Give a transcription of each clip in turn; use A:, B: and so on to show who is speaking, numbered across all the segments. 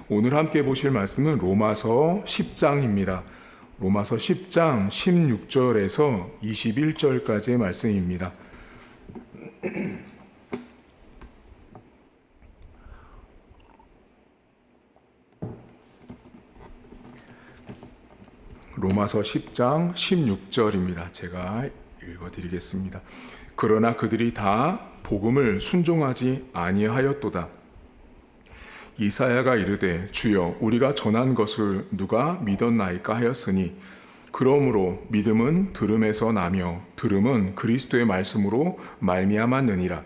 A: 오늘 함께 보실 말씀은 로마서 10장입니다. 로마서 10장 16절에서 21절까지의 말씀입니다. 로마서 10장 16절입니다. 제가 읽어드리겠습니다. 그러나 그들이 다 복음을 순종하지 아니하였도다. 이사야가 이르되 주여 우리가 전한 것을 누가 믿었나이까 하였으니 그러므로 믿음은 들음에서 나며 들음은 그리스도의 말씀으로 말미암았느니라.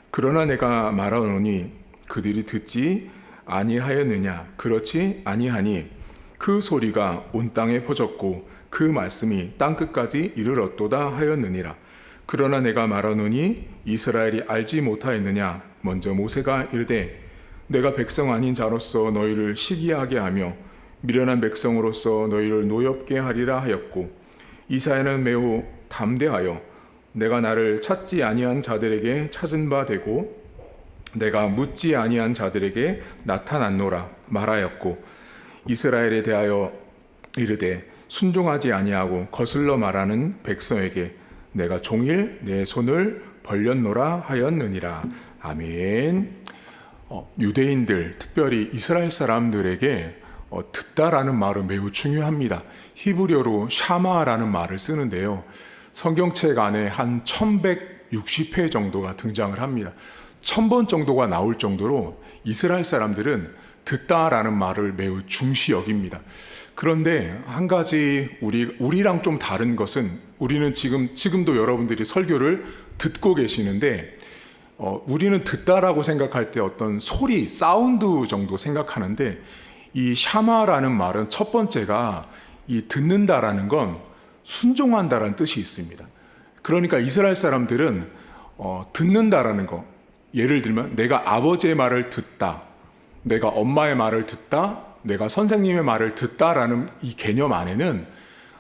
A: 그러나 내가 말하노니 그들이 듣지 아니하였느냐? 그렇지 아니하니 그 소리가 온 땅에 퍼졌고 그 말씀이 땅끝까지 이르렀도다 하였느니라. 그러나 내가 말하노니 이스라엘이 알지 못하였느냐? 먼저 모세가 이르되 내가 백성 아닌 자로서 너희를 시기하게 하며 미련한 백성으로서 너희를 노엽게 하리라 하였고, 이사야는 매우 담대하여 내가 나를 찾지 아니한 자들에게 찾은 바 되고 내가 묻지 아니한 자들에게 나타났노라 말하였고, 이스라엘에 대하여 이르되 순종하지 아니하고 거슬러 말하는 백성에게 내가 종일 내 손을 벌렸노라 하였느니라. 아멘. 유대인들, 특별히 이스라엘 사람들에게 듣다라는 말은 매우 중요합니다. 히브리어로 샤마라는 말을 쓰는데요. 성경책 안에 한 1160회 정도가 등장을 합니다. 1000번 정도가 나올 정도로 이스라엘 사람들은 듣다라는 말을 매우 중시 여깁니다. 그런데 한 가지 우리랑 좀 다른 것은, 우리는 지금도 여러분들이 설교를 듣고 계시는데 우리는 듣다라고 생각할 때 어떤 소리, 사운드 정도 생각하는데, 이 샤마라는 말은 첫 번째가 이 듣는다라는 건 순종한다라는 뜻이 있습니다. 그러니까 이스라엘 사람들은 듣는다라는 거, 예를 들면 내가 아버지의 말을 듣다, 내가 엄마의 말을 듣다, 내가 선생님의 말을 듣다라는 이 개념 안에는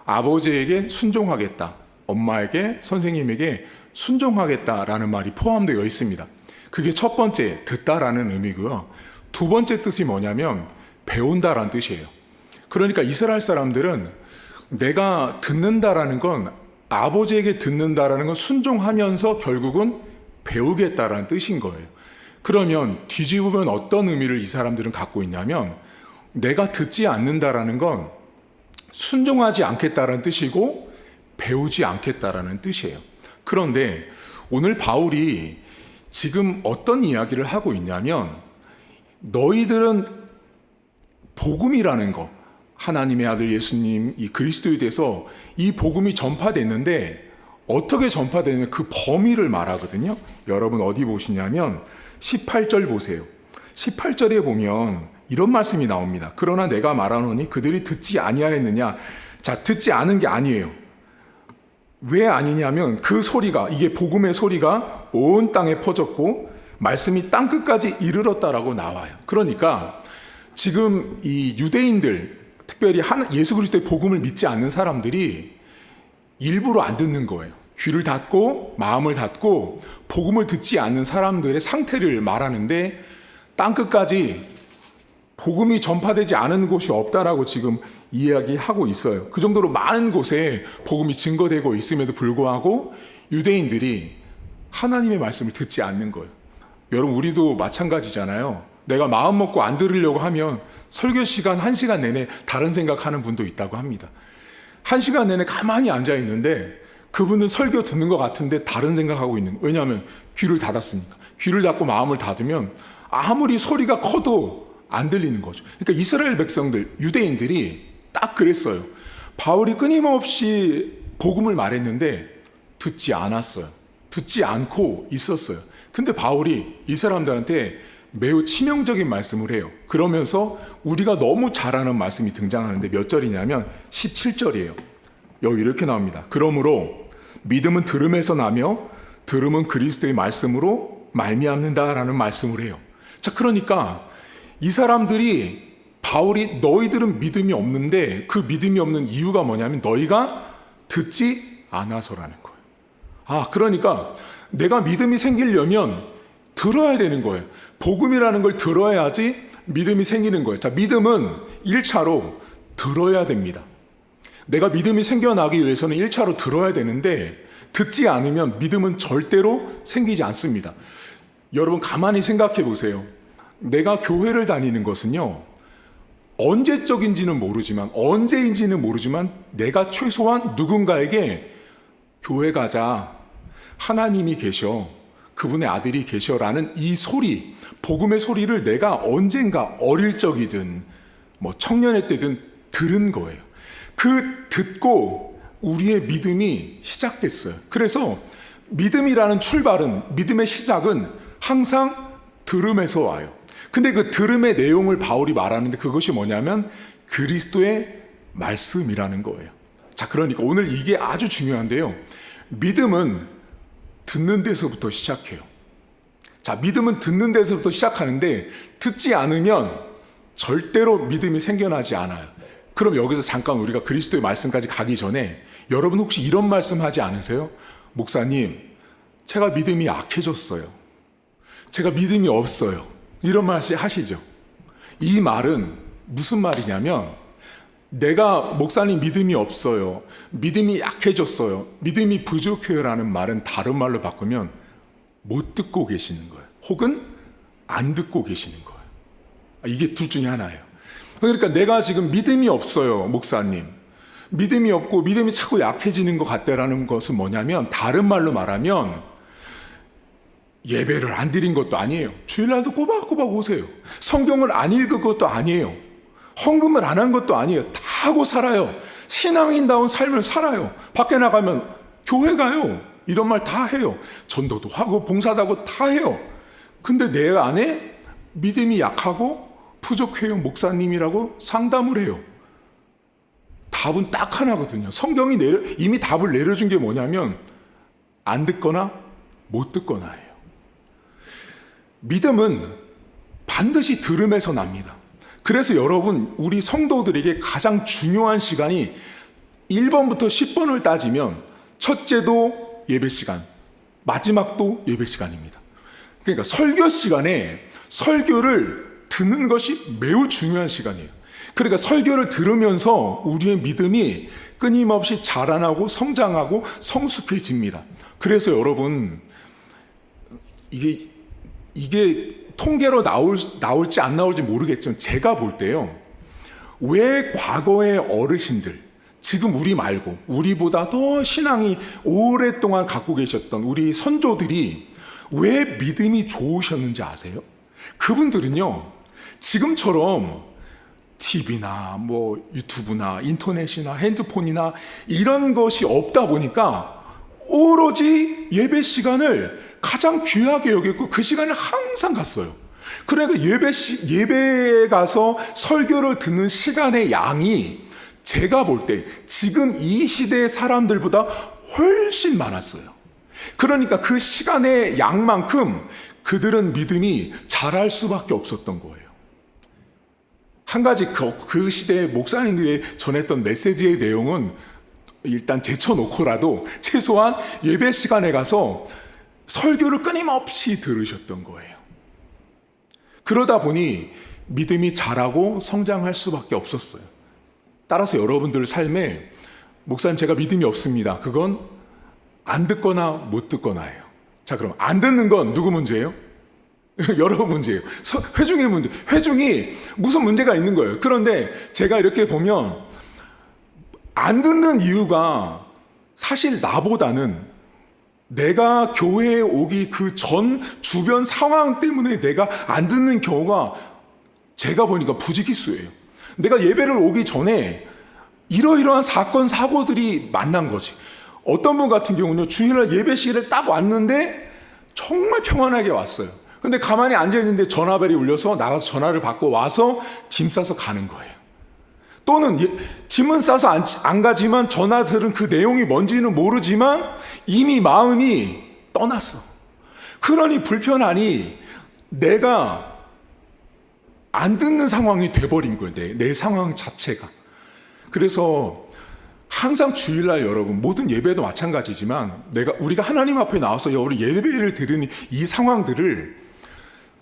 A: 아버지에게 순종하겠다, 엄마에게, 선생님에게 순종하겠다라는 말이 포함되어 있습니다. 그게 첫 번째 듣다라는 의미고요. 두 번째 뜻이 뭐냐면 배운다라는 뜻이에요. 그러니까 이스라엘 사람들은 내가 듣는다라는 건, 아버지에게 듣는다라는 건 순종하면서 결국은 배우겠다라는 뜻인 거예요. 그러면 뒤집으면 어떤 의미를 이 사람들은 갖고 있냐면, 내가 듣지 않는다라는 건 순종하지 않겠다라는 뜻이고 배우지 않겠다라는 뜻이에요. 그런데 오늘 바울이 지금 어떤 이야기를 하고 있냐면, 너희들은 복음이라는 거, 하나님의 아들 예수님 이 그리스도에 대해서 이 복음이 전파됐는데 어떻게 전파되냐면 그 범위를 말하거든요. 여러분 어디 보시냐면 18절 보세요. 18절에 보면 이런 말씀이 나옵니다. 그러나 내가 말하노니 그들이 듣지 아니하였느냐? 자, 듣지 않은 게 아니에요. 왜 아니냐면 그 소리가, 이게 복음의 소리가 온 땅에 퍼졌고 말씀이 땅끝까지 이르렀다라고 나와요. 그러니까 지금 이 유대인들, 특별히 예수 그리스도의 복음을 믿지 않는 사람들이 일부러 안 듣는 거예요. 귀를 닫고 마음을 닫고 복음을 듣지 않는 사람들의 상태를 말하는데, 땅끝까지 복음이 전파되지 않은 곳이 없다라고 지금 이야기하고 있어요. 그 정도로 많은 곳에 복음이 증거되고 있음에도 불구하고 유대인들이 하나님의 말씀을 듣지 않는 거예요. 여러분, 우리도 마찬가지잖아요. 내가 마음 먹고 안 들으려고 하면 설교 시간 1시간 내내 다른 생각하는 분도 있다고 합니다. 1시간 내내 가만히 앉아 있는데 그분은 설교 듣는 것 같은데 다른 생각하고 있는 거예요. 왜냐하면 귀를 닫았으니까. 귀를 닫고 마음을 닫으면 아무리 소리가 커도 안 들리는 거죠. 그러니까 이스라엘 백성들, 유대인들이 딱 그랬어요. 바울이 끊임없이 복음을 말했는데 듣지 않았어요. 듣지 않고 있었어요. 근데 바울이 이 사람들한테 매우 치명적인 말씀을 해요. 그러면서 우리가 너무 잘 아는 말씀이 등장하는데 몇 절이냐면 17절이에요. 여기 이렇게 나옵니다. 그러므로 믿음은 들음에서 나며 들음은 그리스도의 말씀으로 말미암는다라는 말씀을 해요. 자, 그러니까 이 사람들이, 바울이 너희들은 믿음이 없는데 그 믿음이 없는 이유가 뭐냐면 너희가 듣지 않아서라는 거예요. 그러니까 내가 믿음이 생기려면 들어야 되는 거예요. 복음이라는 걸 들어야지 믿음이 생기는 거예요. 자, 믿음은 1차로 들어야 됩니다. 내가 믿음이 생겨나기 위해서는 1차로 들어야 되는데 듣지 않으면 믿음은 절대로 생기지 않습니다. 여러분 가만히 생각해 보세요. 내가 교회를 다니는 것은요, 언제적인지는 모르지만, 언제인지는 모르지만 내가 최소한 누군가에게 교회 가자, 하나님이 계셔, 그분의 아들이 계셔라는 이 소리, 복음의 소리를 내가 언젠가 어릴 적이든 뭐 청년의 때든 들은 거예요. 그 듣고 우리의 믿음이 시작됐어요. 그래서 믿음이라는 출발은, 믿음의 시작은 항상 들음에서 와요. 근데 그 들음의 내용을 바울이 말하는데 그것이 뭐냐면 그리스도의 말씀이라는 거예요. 자, 그러니까 오늘 이게 아주 중요한데요. 믿음은 듣는 데서부터 시작해요. 자, 믿음은 듣는 데서부터 시작하는데 듣지 않으면 절대로 믿음이 생겨나지 않아요. 그럼 여기서 잠깐 우리가 그리스도의 말씀까지 가기 전에 여러분 혹시 이런 말씀 하지 않으세요? 목사님, 제가 믿음이 약해졌어요. 제가 믿음이 없어요. 이런 말씀 하시죠. 이 말은 무슨 말이냐면 내가 목사님 믿음이 없어요, 믿음이 약해졌어요, 믿음이 부족해요 라는 말은 다른 말로 바꾸면 못 듣고 계시는 거예요. 혹은 안 듣고 계시는 거예요. 이게 둘 중에 하나예요. 그러니까 내가 지금 믿음이 없어요, 목사님. 믿음이 없고 믿음이 자꾸 약해지는 것 같다라는 것은 뭐냐면 다른 말로 말하면 예배를 안 드린 것도 아니에요. 주일날도 꼬박꼬박 오세요. 성경을 안 읽은 것도 아니에요. 헌금을 안 한 것도 아니에요. 다 하고 살아요. 신앙인다운 삶을 살아요. 밖에 나가면 교회 가요. 이런 말 다 해요. 전도도 하고 봉사도 하고 다 해요. 근데 내 안에 믿음이 약하고 부족해요, 목사님이라고 상담을 해요. 답은 딱 하나거든요. 성경이 이미 답을 내려준 게 뭐냐면 안 듣거나 못 듣거나예요. 믿음은 반드시 들음에서 납니다. 그래서 여러분, 우리 성도들에게 가장 중요한 시간이 1번부터 10번을 따지면 첫째도 예배 시간, 마지막도 예배 시간입니다. 그러니까 설교 시간에 설교를 듣는 것이 매우 중요한 시간이에요. 그러니까 설교를 들으면서 우리의 믿음이 끊임없이 자라나고 성장하고 성숙해집니다. 그래서 여러분, 이게 통계로 나올지 안 나올지 모르겠지만 제가 볼 때요, 왜 과거의 어르신들, 지금 우리 말고 우리보다 더 신앙이 오랫동안 갖고 계셨던 우리 선조들이 왜 믿음이 좋으셨는지 아세요? 그분들은요, 지금처럼 TV나 뭐 유튜브나 인터넷이나 핸드폰이나 이런 것이 없다 보니까 오로지 예배 시간을 가장 귀하게 여겼고 그 시간을 항상 갔어요. 그러니까 예배에 가서 설교를 듣는 시간의 양이 제가 볼 때 지금 이 시대의 사람들보다 훨씬 많았어요. 그러니까 그 시간의 양만큼 그들은 믿음이 자랄 수밖에 없었던 거예요. 한 가지 그 시대의 목사님들이 전했던 메시지의 내용은 일단 제쳐놓고라도 최소한 예배 시간에 가서 설교를 끊임없이 들으셨던 거예요. 그러다 보니 믿음이 자라고 성장할 수밖에 없었어요. 따라서 여러분들 삶에 목사님 제가 믿음이 없습니다. 그건 안 듣거나 못 듣거나예요. 자, 그럼 안 듣는 건 누구 문제예요? 여러분 문제예요. 회중의 문제. 회중이 무슨 문제가 있는 거예요. 그런데 제가 이렇게 보면 안 듣는 이유가 사실 나보다는 내가 교회에 오기 그 전 주변 상황 때문에 내가 안 듣는 경우가 제가 보니까 부지기수예요. 내가 예배를 오기 전에 이러이러한 사건, 사고들이 만난 거지. 어떤 분 같은 경우는 주일날 예배 시간에 딱 왔는데 정말 평안하게 왔어요. 근데 가만히 앉아있는데 전화벨이 울려서 나가서 전화를 받고 와서 짐 싸서 가는 거예요. 또는 짐은 싸서 안 가지만 전화 들은 그 내용이 뭔지는 모르지만 이미 마음이 떠났어. 그러니 불편하니 내가 안 듣는 상황이 돼버린 거예요. 내 상황 자체가. 그래서 항상 주일날 여러분, 모든 예배도 마찬가지지만 우리가 하나님 앞에 나와서 우리 예배를 드리는 이 상황들을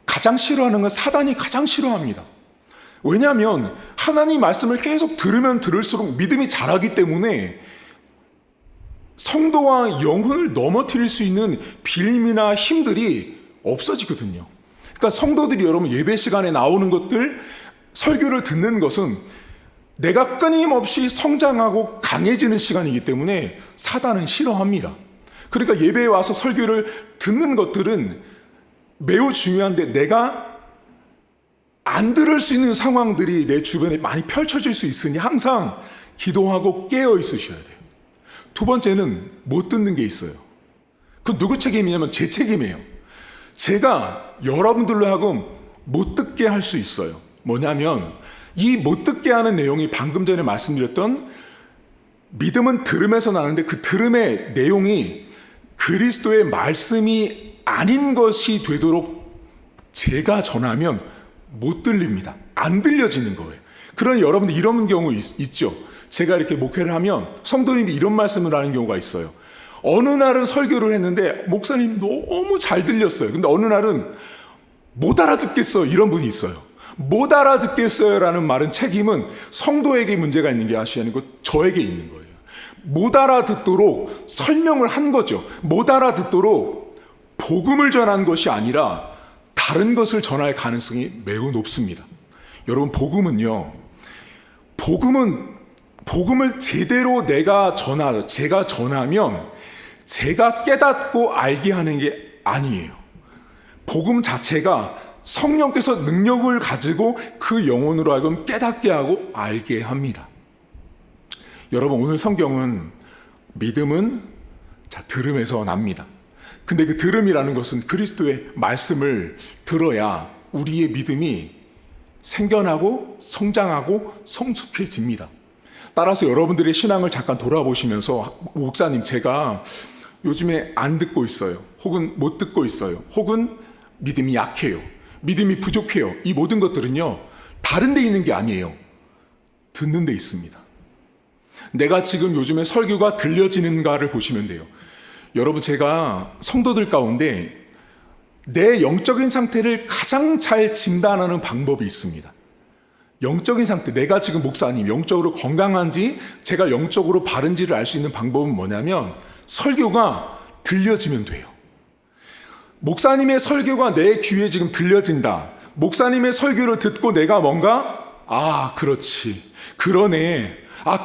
A: 가장 싫어하는 건 사단이 가장 싫어합니다. 왜냐하면 하나님 말씀을 계속 들으면 들을수록 믿음이 자라기 때문에 성도와 영혼을 넘어뜨릴 수 있는 빌림이나 힘들이 없어지거든요. 그러니까 성도들이 여러분 예배 시간에 나오는 것들, 설교를 듣는 것은 내가 끊임없이 성장하고 강해지는 시간이기 때문에 사단은 싫어합니다. 그러니까 예배에 와서 설교를 듣는 것들은 매우 중요한데 내가 안 들을 수 있는 상황들이 내 주변에 많이 펼쳐질 수 있으니 항상 기도하고 깨어 있으셔야 돼요. 두 번째는 못 듣는 게 있어요. 그 누구 책임이냐면 제 책임이에요. 제가 여러분들로 하여금 못 듣게 할 수 있어요. 뭐냐면 이 못 듣게 하는 내용이 방금 전에 말씀드렸던 믿음은 들음에서 나는데 그 들음의 내용이 그리스도의 말씀이 아닌 것이 되도록 제가 전하면 못 들립니다. 안 들려지는 거예요. 그러니 여러분들 이런 경우 있죠. 제가 이렇게 목회를 하면 성도님이 이런 말씀을 하는 경우가 있어요. 어느 날은 설교를 했는데 목사님 너무 잘 들렸어요. 근데 어느 날은 못 알아듣겠어 이런 분이 있어요. 못 알아듣겠어요 라는 말은 책임은 성도에게 문제가 있는 게 아니고 저에게 있는 거예요. 못 알아듣도록 설명을 한 거죠. 못 알아듣도록 복음을 전한 것이 아니라 다른 것을 전할 가능성이 매우 높습니다. 여러분 복음을 제대로 제가 전하면 제가 깨닫고 알게 하는 게 아니에요. 복음 자체가 성령께서 능력을 가지고 그 영혼으로 하여금 깨닫게 하고 알게 합니다. 여러분 오늘 성경은 믿음은 들음에서 납니다. 근데 그 들음이라는 것은 그리스도의 말씀을 들어야 우리의 믿음이 생겨나고 성장하고 성숙해집니다. 따라서 여러분들의 신앙을 잠깐 돌아보시면서 목사님 제가 요즘에 안 듣고 있어요. 혹은 못 듣고 있어요. 혹은 믿음이 약해요. 믿음이 부족해요. 이 모든 것들은요. 다른 데 있는 게 아니에요. 듣는 데 있습니다. 내가 지금 요즘에 설교가 들려지는가를 보시면 돼요. 여러분 제가 성도들 가운데 내 영적인 상태를 가장 잘 진단하는 방법이 있습니다. 영적인 상태, 내가 지금 목사님 영적으로 건강한지 제가 영적으로 바른지를 알 수 있는 방법은 뭐냐면 설교가 들려지면 돼요. 목사님의 설교가 내 귀에 지금 들려진다. 목사님의 설교를 듣고 내가 뭔가 그렇지, 그러네,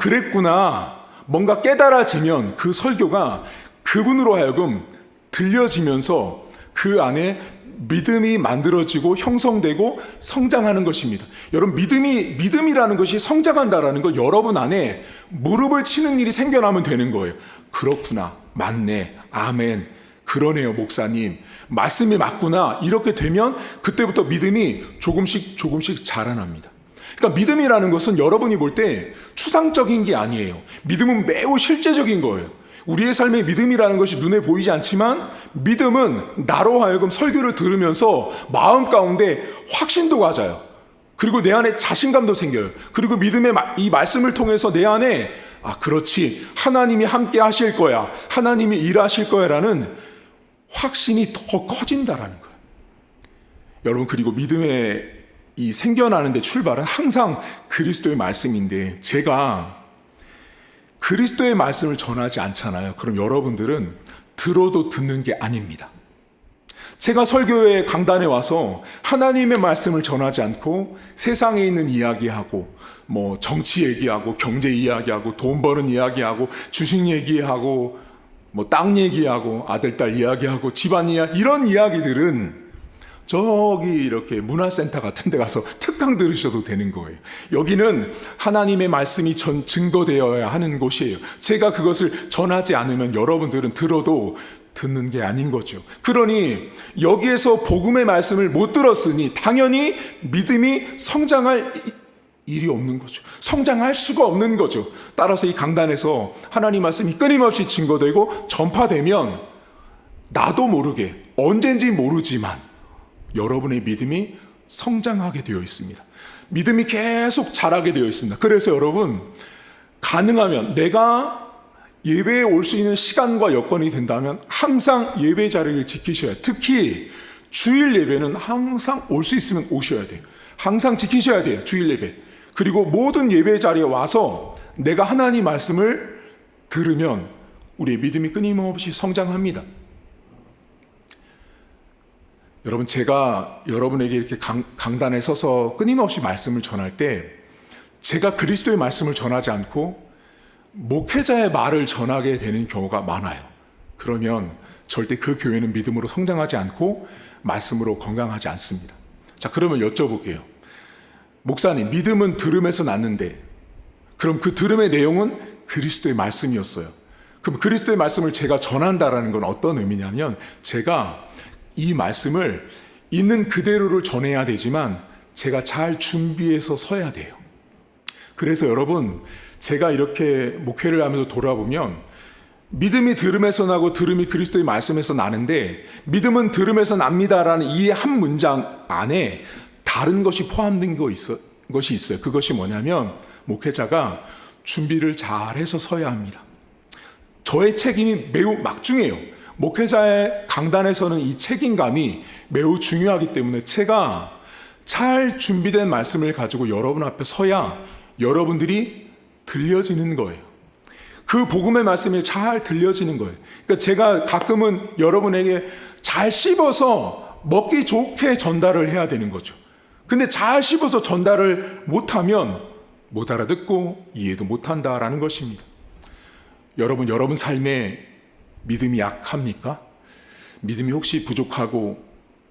A: 그랬구나 뭔가 깨달아지면 그 설교가 그분으로 하여금 들려지면서 그 안에 믿음이 만들어지고 형성되고 성장하는 것입니다. 여러분 믿음이라는 것이 성장한다라는 거 여러분 안에 무릎을 치는 일이 생겨나면 되는 거예요. 그렇구나, 맞네, 아멘, 그러네요 목사님, 말씀이 맞구나. 이렇게 되면 그때부터 믿음이 조금씩 자라납니다. 그러니까 믿음이라는 것은 여러분이 볼 때 추상적인 게 아니에요. 믿음은 매우 실제적인 거예요. 우리의 삶에 믿음이라는 것이 눈에 보이지 않지만 믿음은 나로 하여금 설교를 들으면서 마음 가운데 확신도 가져요. 그리고 내 안에 자신감도 생겨요. 그리고 믿음의 이 말씀을 통해서 내 안에 그렇지, 하나님이 함께 하실 거야, 하나님이 일하실 거야 라는 확신이 더 커진다라는 거예요. 여러분 그리고 믿음의 이 생겨나는 데 출발은 항상 그리스도의 말씀인데 제가 그리스도의 말씀을 전하지 않잖아요. 그럼 여러분들은 들어도 듣는 게 아닙니다. 제가 설교회 강단에 와서 하나님의 말씀을 전하지 않고 세상에 있는 이야기하고 정치 얘기하고 경제 이야기하고 돈 버는 이야기하고 주식 얘기하고 땅 얘기하고 아들 딸 이야기하고 집안 이야기, 이런 이야기들은 저기 이렇게 문화센터 같은 데 가서 특강 들으셔도 되는 거예요. 여기는 하나님의 말씀이 증거되어야 하는 곳이에요. 제가 그것을 전하지 않으면 여러분들은 들어도 듣는 게 아닌 거죠. 그러니 여기에서 복음의 말씀을 못 들었으니 당연히 믿음이 성장할 일이 없는 거죠. 성장할 수가 없는 거죠. 따라서 이 강단에서 하나님 말씀이 끊임없이 증거되고 전파되면 나도 모르게 언젠지 모르지만 여러분의 믿음이 성장하게 되어 있습니다. 믿음이 계속 자라게 되어 있습니다. 그래서 여러분 가능하면 내가 예배에 올 수 있는 시간과 여건이 된다면 항상 예배 자리를 지키셔야 해요. 특히 주일 예배는 항상 올 수 있으면 오셔야 돼요. 항상 지키셔야 돼요. 주일 예배. 그리고 모든 예배 자리에 와서 내가 하나님 말씀을 들으면 우리의 믿음이 끊임없이 성장합니다. 여러분, 제가 여러분에게 이렇게 강단에 서서 끊임없이 말씀을 전할 때 제가 그리스도의 말씀을 전하지 않고 목회자의 말을 전하게 되는 경우가 많아요. 그러면 절대 그 교회는 믿음으로 성장하지 않고 말씀으로 건강하지 않습니다. 자, 그러면 여쭤볼게요. 목사님, 믿음은 들음에서 났는데 그럼 그 들음의 내용은 그리스도의 말씀이었어요. 그럼 그리스도의 말씀을 제가 전한다라는 건 어떤 의미냐면 제가 이 말씀을 있는 그대로를 전해야 되지만 제가 잘 준비해서 서야 돼요. 그래서 여러분, 제가 이렇게 목회를 하면서 돌아보면 믿음이 들음에서 나고 들음이 그리스도의 말씀에서 나는데 믿음은 들음에서 납니다라는 이 한 문장 안에 다른 것이 포함된 것이 있어요. 그것이 뭐냐면 목회자가 준비를 잘해서 서야 합니다. 저의 책임이 매우 막중해요. 목회자의 강단에서는 이 책임감이 매우 중요하기 때문에 제가 잘 준비된 말씀을 가지고 여러분 앞에 서야 여러분들이 들려지는 거예요. 그 복음의 말씀이 잘 들려지는 거예요. 그러니까 제가 가끔은 여러분에게 잘 씹어서 먹기 좋게 전달을 해야 되는 거죠. 근데 잘 씹어서 전달을 못하면 못 알아듣고 이해도 못한다라는 것입니다. 여러분 삶에 믿음이 약합니까? 믿음이 혹시 부족하고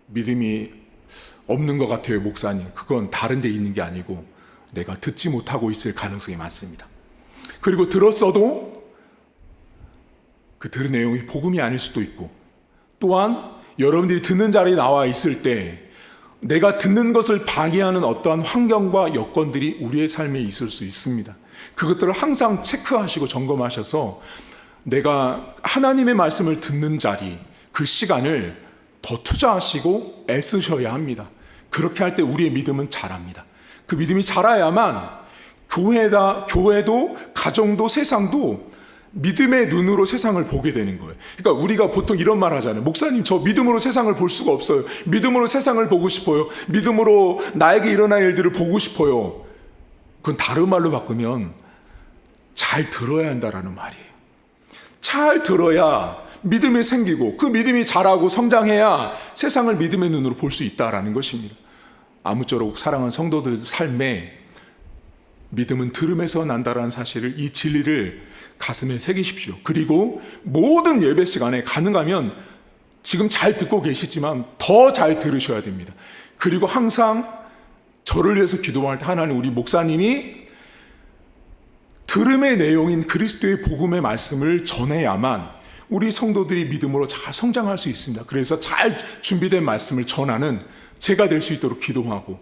A: 믿음이 없는 것 같아요, 목사님. 그건 다른 데 있는 게 아니고 내가 듣지 못하고 있을 가능성이 많습니다. 그리고 들었어도 그 들은 내용이 복음이 아닐 수도 있고, 또한 여러분들이 듣는 자리에 나와 있을 때 내가 듣는 것을 방해하는 어떠한 환경과 여건들이 우리의 삶에 있을 수 있습니다. 그것들을 항상 체크하시고 점검하셔서 내가 하나님의 말씀을 듣는 자리, 그 시간을 더 투자하시고 애쓰셔야 합니다. 그렇게 할 때 우리의 믿음은 자랍니다. 그 믿음이 자라야만 교회도 가정도 세상도 믿음의 눈으로 세상을 보게 되는 거예요. 그러니까 우리가 보통 이런 말 하잖아요. 목사님, 저 믿음으로 세상을 볼 수가 없어요. 믿음으로 세상을 보고 싶어요. 믿음으로 나에게 일어날 일들을 보고 싶어요. 그건 다른 말로 바꾸면 잘 들어야 한다라는 말이에요. 잘 들어야 믿음이 생기고 그 믿음이 자라고 성장해야 세상을 믿음의 눈으로 볼 수 있다라는 것입니다. 아무쪼록 사랑하는 성도들 삶에 믿음은 들음에서 난다라는 사실을, 이 진리를 가슴에 새기십시오. 그리고 모든 예배 시간에 가능하면 지금 잘 듣고 계시지만 더 잘 들으셔야 됩니다. 그리고 항상 저를 위해서 기도할 때 하나님, 우리 목사님이 들음의 내용인 그리스도의 복음의 말씀을 전해야만 우리 성도들이 믿음으로 잘 성장할 수 있습니다. 그래서 잘 준비된 말씀을 전하는 제가 될 수 있도록 기도하고,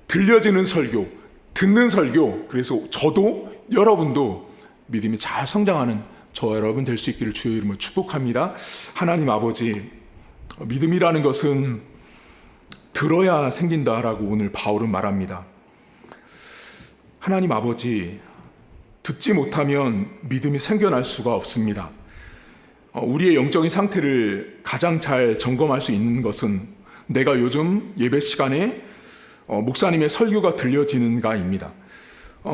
A: 들려지는 설교, 듣는 설교, 그래서 저도 여러분도 믿음이 잘 성장하는 저 여러분 될 수 있기를 주의 이름으로 축복합니다. 하나님 아버지, 믿음이라는 것은 들어야 생긴다라고 오늘 바울은 말합니다. 하나님 아버지, 듣지 못하면 믿음이 생겨날 수가 없습니다. 우리의 영적인 상태를 가장 잘 점검할 수 있는 것은 내가 요즘 예배 시간에 목사님의 설교가 들려지는가입니다.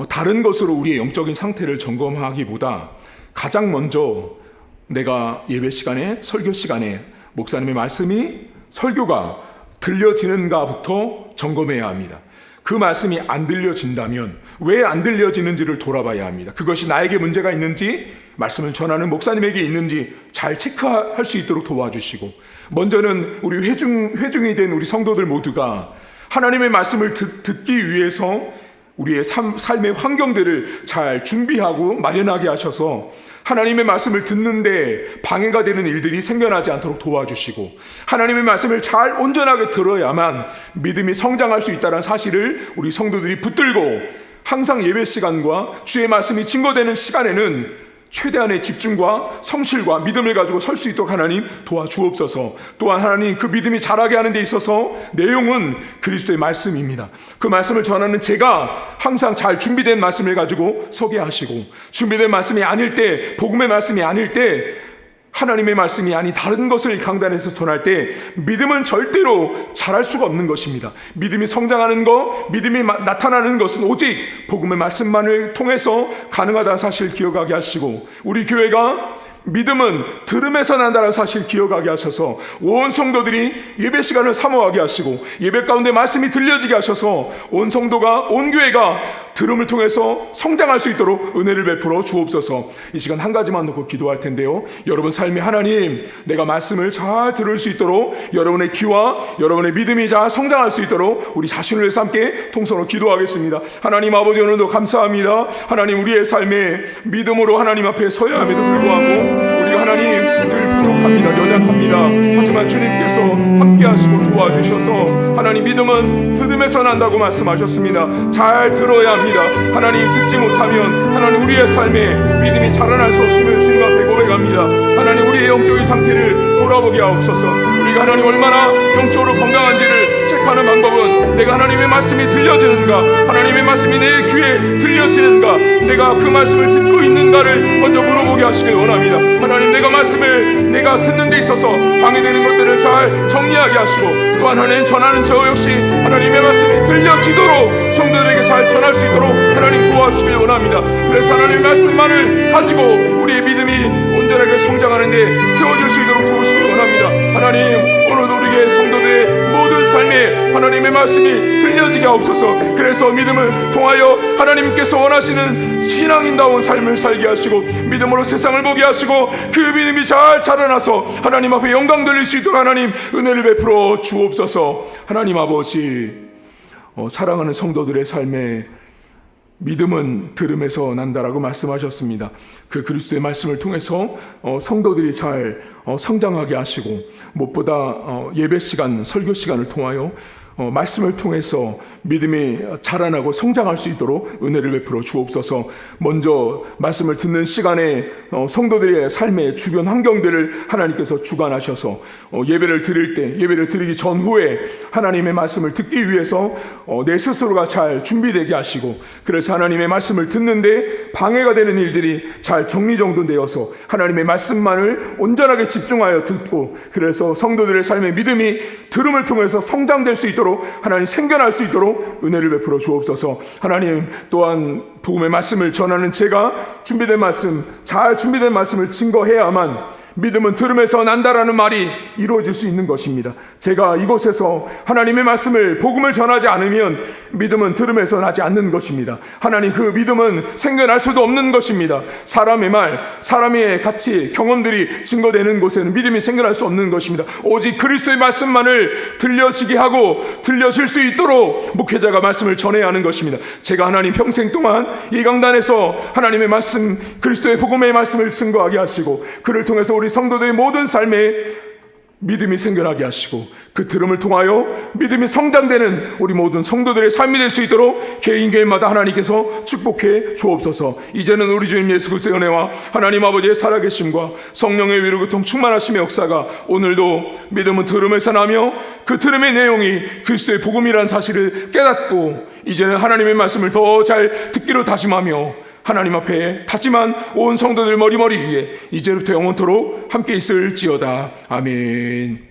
A: 다른 것으로 우리의 영적인 상태를 점검하기보다 가장 먼저 내가 예배 시간에, 설교 시간에 목사님의 말씀이, 설교가 들려지는가부터 점검해야 합니다. 그 말씀이 안 들려진다면 왜 안 들려지는지를 돌아봐야 합니다. 그것이 나에게 문제가 있는지, 말씀을 전하는 목사님에게 있는지 잘 체크할 수 있도록 도와주시고, 먼저는 우리 회중이 된 우리 성도들 모두가 하나님의 말씀을 듣기 위해서 우리의 삶의 환경들을 잘 준비하고 마련하게 하셔서 하나님의 말씀을 듣는데 방해가 되는 일들이 생겨나지 않도록 도와주시고, 하나님의 말씀을 잘 온전하게 들어야만 믿음이 성장할 수 있다는 사실을 우리 성도들이 붙들고 항상 예배 시간과 주의 말씀이 증거되는 시간에는 최대한의 집중과 성실과 믿음을 가지고 설 수 있도록 하나님 도와주옵소서. 또한 하나님, 그 믿음이 자라게 하는 데 있어서 내용은 그리스도의 말씀입니다. 그 말씀을 전하는 제가 항상 잘 준비된 말씀을 가지고 서게 하시고, 준비된 말씀이 아닐 때, 복음의 말씀이 아닐 때 하나님의 말씀이 아닌 다른 것을 강단에서 전할 때 믿음은 절대로 자랄 수가 없는 것입니다. 믿음이 성장하는 것, 믿음이 나타나는 것은 오직 복음의 말씀만을 통해서 가능하다는 사실을 기억하게 하시고, 우리 교회가 믿음은 들음에서 난다는 사실을 기억하게 하셔서 온 성도들이 예배 시간을 사모하게 하시고, 예배 가운데 말씀이 들려지게 하셔서 온 성도가, 온 교회가 들음을 통해서 성장할 수 있도록 은혜를 베풀어 주옵소서. 이 시간 한 가지만 놓고 기도할 텐데요, 여러분 삶이 하나님, 내가 말씀을 잘 들을 수 있도록 여러분의 귀와 여러분의 믿음이 잘 성장할 수 있도록 우리 자신을 위해서 함께 통성으로 기도하겠습니다. 하나님 아버지, 오늘도 감사합니다. 하나님, 우리의 삶에 믿음으로 하나님 앞에 서야 함에도 불구하고 우리가 하나님 늘 부족합니다. 연약합니다. 하지만 주님께서 함께 하시고 도와주셔서 하나님, 믿음은 들음에서 난다고 말씀하셨습니다. 잘 들어야 합니다. 하나님, 듣지 못하면 하나님 우리의 삶에 믿음이 자라날 수 없음을 주님 앞에 고백합니다. 하나님, 우리의 영적인 상태를 돌아보게 하옵소서. 우리가 하나님 얼마나 영적으로 건강한지를 체크하는 방법은 내가 하나님의 말씀이 들려지는가, 하나님의 말씀이 내 귀에 들려지는가, 내가 그 말씀을 듣고 있는가를 먼저 물어보게 하시길 원합니다. 하나님, 내가 듣는 데 있어서 방해되는 것들을 잘 정리하게 하시고, 또한 하나님 전하는 저 역시 하나님의 말씀이 들려지도록 성도들에게 잘 전할 수 있도록 하나님 도와주시길 원합니다. 그래서 하나님의 말씀만을 가지고 우리의 믿음이 온전하게 성장하는 데 세워질 수 있도록 도우시길 원합니다. 하나님, 오늘도 우리의 성도들의 모든 삶에 하나님의 말씀이 들려지게 하옵소서. 그래서 믿음을 통하여 하나님께서 원하시는 신앙인다운 삶을 살게 하시고, 믿음으로 세상을 보게 하시고, 그 믿음이 잘 자라나서 하나님 앞에 영광 돌릴 수 있도록 하나님 은혜를 베풀어 주옵소서. 하나님 아버지, 사랑하는 성도들의 삶에 믿음은 들음에서 난다라고 말씀하셨습니다. 그 그리스도의 말씀을 통해서 성도들이 잘 성장하게 하시고, 무엇보다 예배 시간, 설교 시간을 통하여 말씀을 통해서 믿음이 자라나고 성장할 수 있도록 은혜를 베풀어 주옵소서. 먼저 말씀을 듣는 시간에 성도들의 삶의 주변 환경들을 하나님께서 주관하셔서 예배를 드릴 때, 예배를 드리기 전후에 하나님의 말씀을 듣기 위해서 내 스스로가 잘 준비되게 하시고, 그래서 하나님의 말씀을 듣는데 방해가 되는 일들이 잘 정리정돈되어서 하나님의 말씀만을 온전하게 집중하여 듣고, 그래서 성도들의 삶의 믿음이 들음을 통해서 성장될 수 있도록 하나님 생겨날 수 있도록 은혜를 베풀어 주옵소서. 하나님, 또한 복음의 말씀을 전하는 제가 잘 준비된 말씀을 증거해야만 믿음은 들음에서 난다라는 말이 이루어질 수 있는 것입니다. 제가 이곳에서 하나님의 말씀을, 복음을 전하지 않으면 믿음은 들음에서 나지 않는 것입니다. 하나님, 그 믿음은 생겨날 수도 없는 것입니다. 사람의 말, 사람의 가치, 경험들이 증거되는 곳에는 믿음이 생겨날 수 없는 것입니다. 오직 그리스도의 말씀만을 들려지게 하고 들려질 수 있도록 목회자가 말씀을 전해야 하는 것입니다. 제가 하나님 평생 동안 이 강단에서 하나님의 말씀, 그리스도의 복음의 말씀을 증거하게 하시고, 그를 통해서 우리 성도들의 모든 삶에 믿음이 생겨나게 하시고, 그 들음을 통하여 믿음이 성장되는 우리 모든 성도들의 삶이 될 수 있도록 개인마다 하나님께서 축복해 주옵소서. 이제는 우리 주님 예수 그리스도의 은혜와 하나님 아버지의 살아계심과 성령의 위로 교통 충만하심의 역사가 오늘도 믿음은 들음에서 나며, 그 들음의 내용이 그리스도의 복음이라는 사실을 깨닫고 이제는 하나님의 말씀을 더 잘 듣기로 다짐하며 하나님 앞에 다짐한 온 성도들 머리머리 위에 이제부터 영원토록 함께 있을지어다. 아멘.